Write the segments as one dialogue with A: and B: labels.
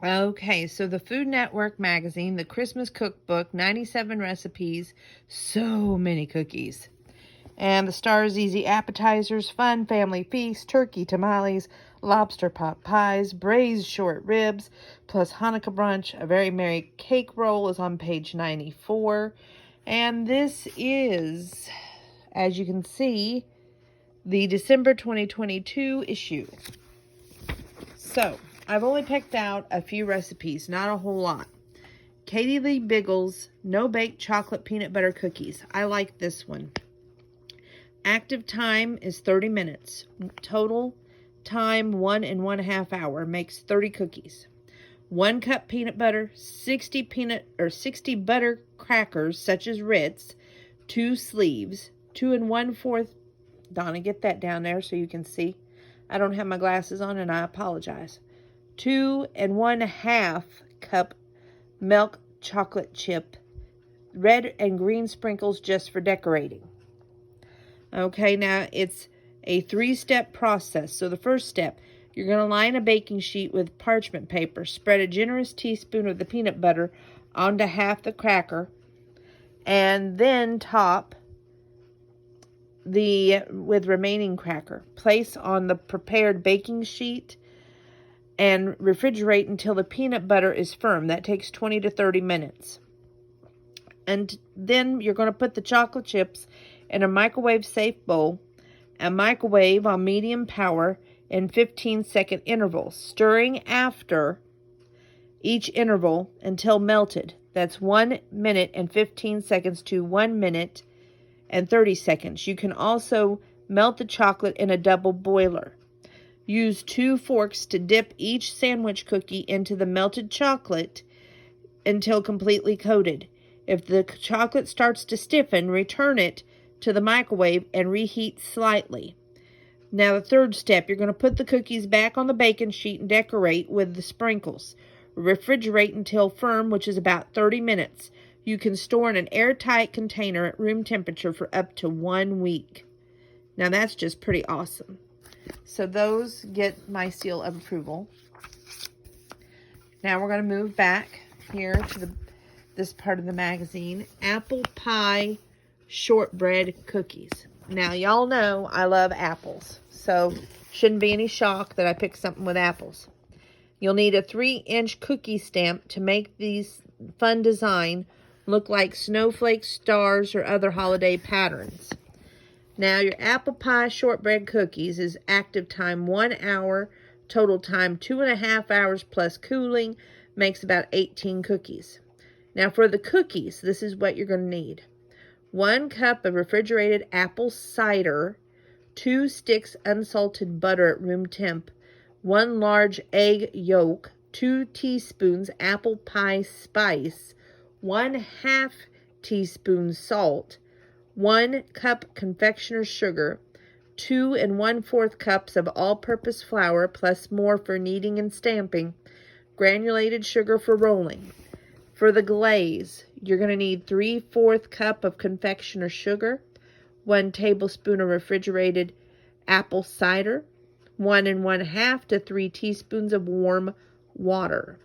A: Okay, so the Food Network magazine, the Christmas cookbook, 97 recipes, so many cookies. And the Star's Easy Appetizers, Fun Family Feast, Turkey Tamales, Lobster Pot Pies, Braised Short Ribs, plus Hanukkah Brunch. A Very Merry Cake Roll is on page 94. And this is, as you can see, the December 2022 issue. So, I've only picked out a few recipes, not a whole lot. Katie Lee Biggles No-Bake Chocolate Peanut Butter Cookies. I like this one. Active time is 30 minutes. Total time 1.5 hours. Makes 30 cookies. 1 cup peanut butter, 60 butter crackers such as Ritz, 2 sleeves, 2 1/4. Donna, get that down there so you can see. I don't have my glasses on and I apologize. 2 1/2 cup milk chocolate chip, red and green sprinkles just for decorating. Okay, now it's a 3-step process. So the first step, you're going to line a baking sheet with parchment paper. Spread a generous teaspoon of the peanut butter onto half the cracker, and then top with remaining cracker. Place on the prepared baking sheet and refrigerate until the peanut butter is firm. That takes 20 to 30 minutes. And then you're going to put the chocolate chips in a microwave-safe bowl and microwave on medium power in 15-second intervals, stirring after each interval until melted. That's 1 minute and 15 seconds to 1 minute and 30 seconds. You can also melt the chocolate in a double boiler. Use 2 forks to dip each sandwich cookie into the melted chocolate until completely coated. If the chocolate starts to stiffen, return it to the microwave and reheat slightly. Now the third step, you're going to put the cookies back on the baking sheet and decorate with the sprinkles. Refrigerate until firm, which is about 30 minutes. You can store in an airtight container at room temperature for up to 1 week. Now that's just pretty awesome. So those get my seal of approval. Now we're going to move back here to this part of the magazine. Apple pie shortbread cookies. Now y'all know I love apples, so shouldn't be any shock that I picked something with apples. You'll need a 3-inch cookie stamp to make these fun design look like snowflakes, stars, or other holiday patterns. Now your apple pie shortbread cookies is active time 1 hour, total time 2.5 hours plus cooling, makes about 18 cookies. Now for the cookies, this is what you're going to need. 1 cup of refrigerated apple cider, 2 sticks unsalted butter at room temp, 1 large egg yolk, 2 teaspoons apple pie spice, 1/2 teaspoon salt, 1 cup confectioner's sugar, 2 1/4 cups of all-purpose flour plus more for kneading and stamping, granulated sugar for rolling. For the glaze, you're going to need 3/4 cup of confectioner's sugar, 1 tablespoon of refrigerated apple cider, 1 1/2 to 3 teaspoons of warm water.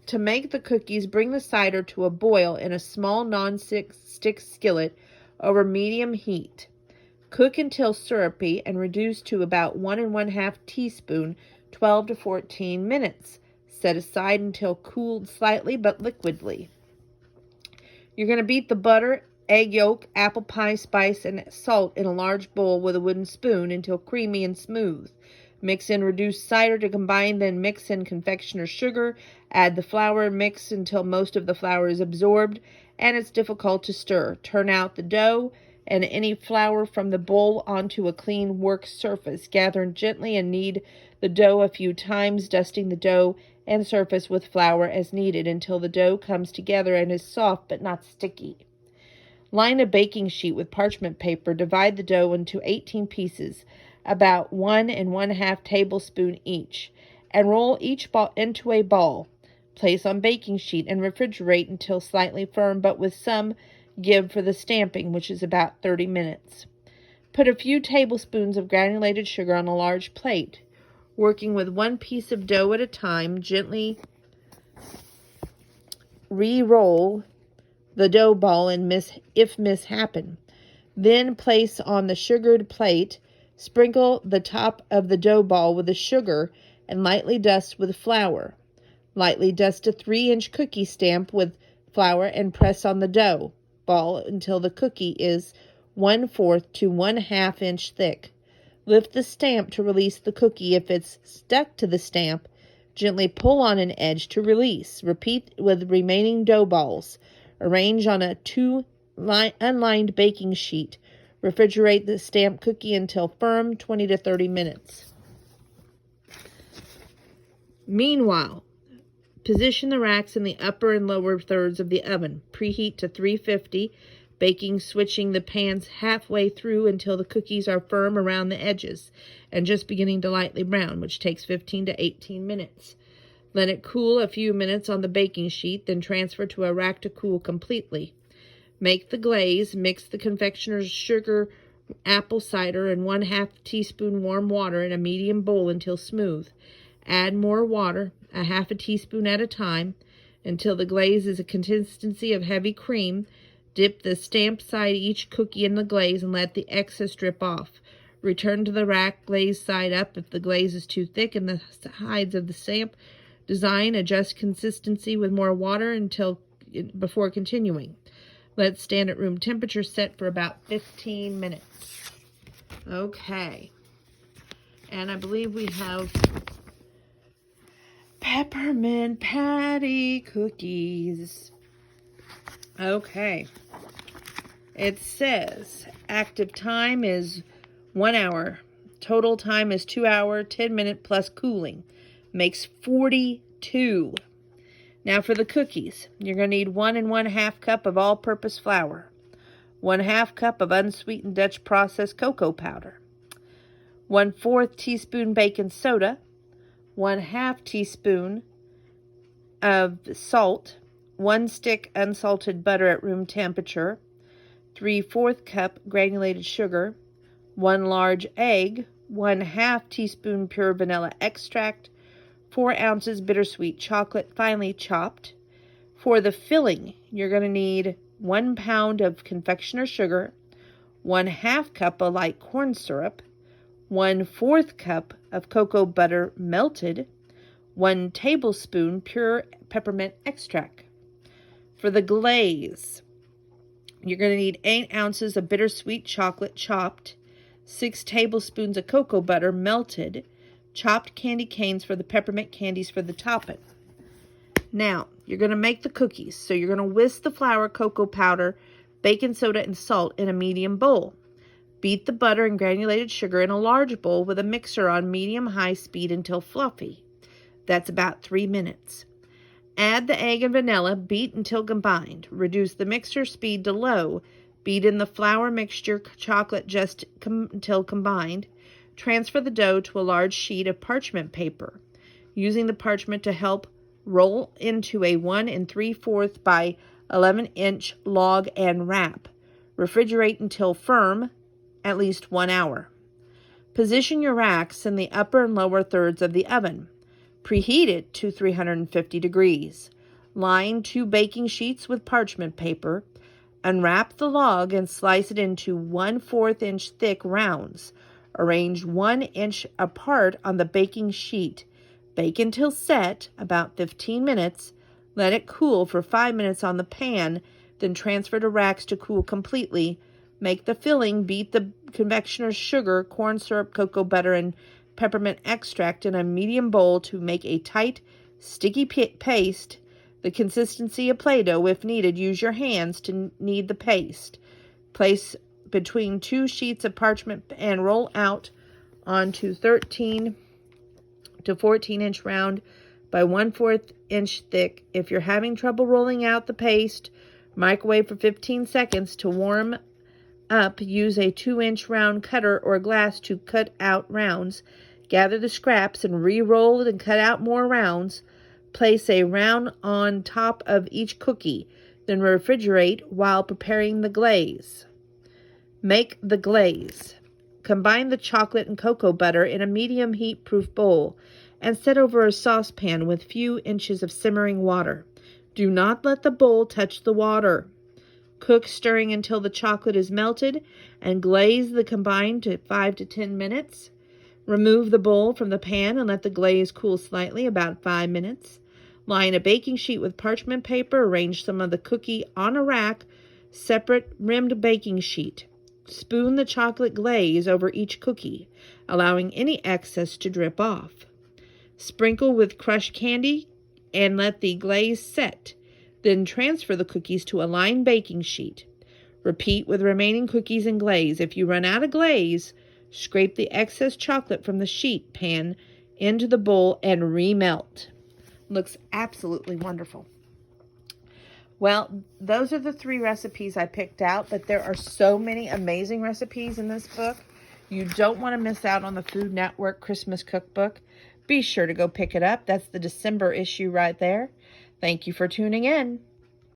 A: To make the cookies, bring the cider to a boil in a small non-stick skillet over medium heat. Cook until syrupy and reduce to about 1 1/2 teaspoon, 12 to 14 minutes. Set aside until cooled slightly but liquidly. You're going to beat the butter, egg yolk, apple pie spice, and salt in a large bowl with a wooden spoon until creamy and smooth. Mix in reduced cider to combine, then mix in confectioner's sugar. Add the flour, mix until most of the flour is absorbed and it's difficult to stir. Turn out the dough and any flour from the bowl onto a clean work surface. Gather gently and knead the dough a few times, dusting the dough and surface with flour as needed until the dough comes together and is soft but not sticky. Line a baking sheet with parchment paper. Divide the dough into 18 pieces, about 1 1/2 tablespoon each, and roll each ball into a ball. Place on baking sheet and refrigerate until slightly firm but with some give for the stamping, which is about 30 minutes. Put a few tablespoons of granulated sugar on a large plate. Working with 1 piece of dough at a time, gently re-roll the dough ball if mishappen. Then place on the sugared plate. Sprinkle the top of the dough ball with the sugar and lightly dust with flour. Lightly dust a 3-inch cookie stamp with flour and press on the dough ball until the cookie is 1/4 to 1/2 inch thick. Lift the stamp to release the cookie. If it's stuck to the stamp, gently pull on an edge to release. Repeat with remaining dough balls. Arrange on a unlined baking sheet. Refrigerate the stamped cookie until firm, 20 to 30 minutes. Meanwhile, position the racks in the upper and lower thirds of the oven. Preheat to 350, baking, switching the pans halfway through until the cookies are firm around the edges and just beginning to lightly brown, which takes 15 to 18 minutes. Let it cool a few minutes on the baking sheet, then transfer to a rack to cool completely. Make the glaze. Mix the confectioner's sugar, apple cider, and 1/2 teaspoon warm water in a medium bowl until smooth. Add more water, a 1/2 teaspoon at a time, until the glaze is a consistency of heavy cream. Dip the stamped side of each cookie in the glaze and let the excess drip off. Return to the rack, glaze side up. If the glaze is too thick in the sides of the stamp design, adjust consistency with more water before continuing. Let stand at room temperature, set for about 15 minutes. Okay. And I believe we have peppermint patty cookies. Okay. It says active time is 1 hour. Total time is 2 hours, 10 minutes plus cooling. Makes 42. Now for the cookies, you're going to need 1 1/2 cup of all-purpose flour, 1/2 cup of unsweetened Dutch processed cocoa powder, 1/4 teaspoon baking soda, 1/2 teaspoon of salt, 1 stick unsalted butter at room temperature, 3/4 cup granulated sugar, 1 large egg, 1/2 teaspoon pure vanilla extract, 4 ounces bittersweet chocolate finely chopped. For the filling, you're going to need 1 pound of confectioner's sugar, 1/2 cup of light corn syrup, 1/4 cup of cocoa butter melted, 1 tablespoon pure peppermint extract. For the glaze, you're going to need 8 ounces of bittersweet chocolate chopped, 6 tablespoons of cocoa butter melted, chopped candy canes for the peppermint candies for the topping. Now, you're going to make the cookies. So you're going to whisk the flour, cocoa powder, baking soda, and salt in a medium bowl. Beat the butter and granulated sugar in a large bowl with a mixer on medium-high speed until fluffy. That's about 3 minutes. Add the egg and vanilla, beat until combined. Reduce the mixer speed to low. Beat in the flour mixture, chocolate just until combined. Transfer the dough to a large sheet of parchment paper, using the parchment to help roll into a 1 3/4 by 11-inch log and wrap. Refrigerate until firm, at least 1 hour. Position your racks in the upper and lower thirds of the oven. Preheat it to 350 degrees. Line 2 baking sheets with parchment paper. Unwrap the log and slice it into 1/4 inch thick rounds. Arrange 1 inch apart on the baking sheet. Bake until set, about 15 minutes. Let it cool for 5 minutes on the pan, then transfer to racks to cool completely. Make the filling. Beat the confectioner's sugar, corn syrup, cocoa butter, and peppermint extract in a medium bowl to make a tight, sticky paste. The consistency of Play-Doh. If needed, use your hands to knead the paste. Place between 2 sheets of parchment and roll out onto 13 to 14 inch round by 1/4 inch thick. If you're having trouble rolling out the paste, microwave for 15 seconds to warm up. Use a 2-inch round cutter or glass to cut out rounds. Gather the scraps and re-roll it and cut out more rounds. Place a round on top of each cookie, then refrigerate while preparing the glaze. Make the glaze. Combine the chocolate and cocoa butter in a medium heat-proof bowl and set over a saucepan with few inches of simmering water. Do not let the bowl touch the water. Cook, stirring until the chocolate is melted, and glaze the combined to 5 to 10 minutes. Remove the bowl from the pan and let the glaze cool slightly, about 5 minutes. Line a baking sheet with parchment paper. Arrange some of the cookie on a rack, separate rimmed baking sheet. Spoon the chocolate glaze over each cookie, allowing any excess to drip off. Sprinkle with crushed candy and let the glaze set. Then transfer the cookies to a lined baking sheet. Repeat with remaining cookies and glaze. If you run out of glaze, scrape the excess chocolate from the sheet pan into the bowl and remelt. Looks absolutely wonderful. Well, those are the 3 recipes I picked out, but there are so many amazing recipes in this book. You don't want to miss out on the Food Network Christmas Cookbook. Be sure to go pick it up. That's the December issue right there. Thank you for tuning in.